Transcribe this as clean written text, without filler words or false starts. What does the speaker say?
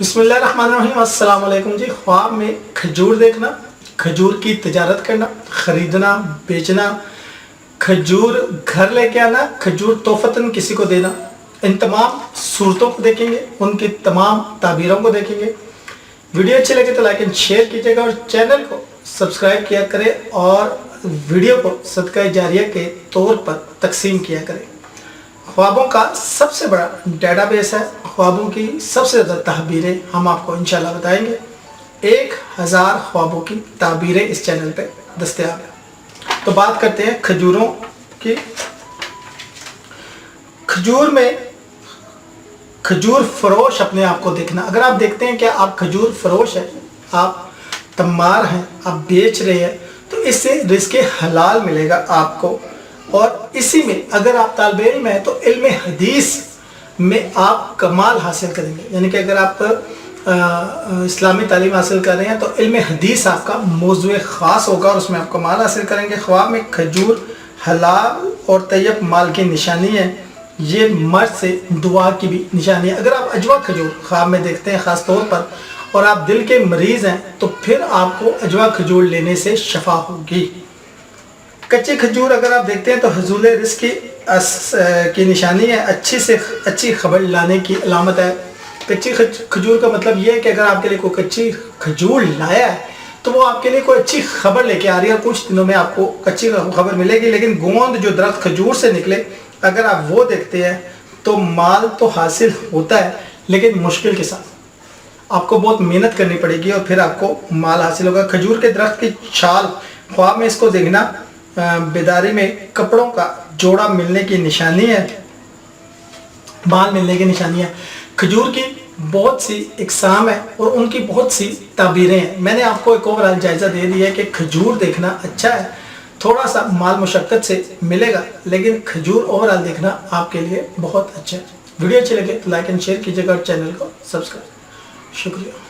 बिस्मिल्लाहिर्रहमानिर्रहीम। अस्सलाम वालेकुम जी। ख्वाब में खजूर देखना, खजूर की तिजारत करना, ख़रीदना, बेचना, खजूर घर लेके आना, खजूर तोहफ़तन किसी को देना, इन तमाम सूरतों को देखेंगे, उनकी तमाम ताबीरों को देखेंगे। वीडियो अच्छी लगे तो लाइक एंड शेयर कीजिएगा और चैनल को सब्सक्राइब किया करें और वीडियो को सदका जारिया के तौर पर तकसीम किया करें। ख्वाबों का सबसे बड़ा डेटाबेस है, ख्वाबों की सबसे ज़्यादा ताबीरें हम आपको इंशाल्लाह बताएंगे। 1000 ख्वाबों की ताबीरें इस चैनल पे दस्तयाब है। तो बात करते हैं खजूरों की। खजूर में खजूर फरोश अपने आप को देखना। अगर आप देखते हैं कि आप खजूर फरोश है, आप तम्मार हैं, आप बेच रहे हैं, तो इससे रिज़्क़ हलाल मिलेगा आपको। और इसी में अगर आप तालिब इल्म हैं तो इल्म हदीस में आप कमाल हासिल करेंगे। यानी कि अगर आप इस्लामी तालीम हासिल कर रहे हैं तो इल्म हदीस आपका मौज़ू ख़ास होगा और उसमें आप कमाल हासिल करेंगे। ख्वाब में खजूर हलाल और तैयब माल की निशानी है। ये मर्द से दुआ की भी निशानी है। अगर आप अजवा खजूर ख्वाब में देखते हैं ख़ास तौर पर और आप दिल के मरीज़ हैं तो फिर आपको अजवा खजूर लेने से शफा होगी। कच्चे खजूर अगर आप देखते हैं तो हुसूल रिज़्क़ की निशानी है, अच्छी से अच्छी खबर लाने की अलामत है। कच्ची खजूर का मतलब ये है कि अगर आपके लिए कोई कच्ची खजूर लाया है तो वो आपके लिए कोई अच्छी खबर लेके आ रही है और कुछ दिनों में आपको कच्ची खबर मिलेगी। लेकिन गोंद जो दरख्त खजूर से निकले अगर आप वो देखते हैं तो माल तो हासिल होता है लेकिन मुश्किल के साथ। आपको बहुत मेहनत करनी पड़ेगी और फिर आपको माल हासिल होगा। खजूर के दरख्त की छाल ख्वाब में इसको देखना बेदारी में कपड़ों का जोड़ा मिलने की निशानी है, माल मिलने की निशानी है। खजूर की बहुत सी इकसाम है और उनकी बहुत सी ताबीरें हैं। मैंने आपको एक ओवरऑल जायज़ा दे दिया है कि खजूर देखना अच्छा है, थोड़ा सा माल मुशक्क़त से मिलेगा, लेकिन खजूर ओवरऑल देखना आपके लिए बहुत अच्छा है। वीडियो अच्छी लगे तो लाइक एंड शेयर कीजिएगा और चैनल को सब्सक्राइब। शुक्रिया।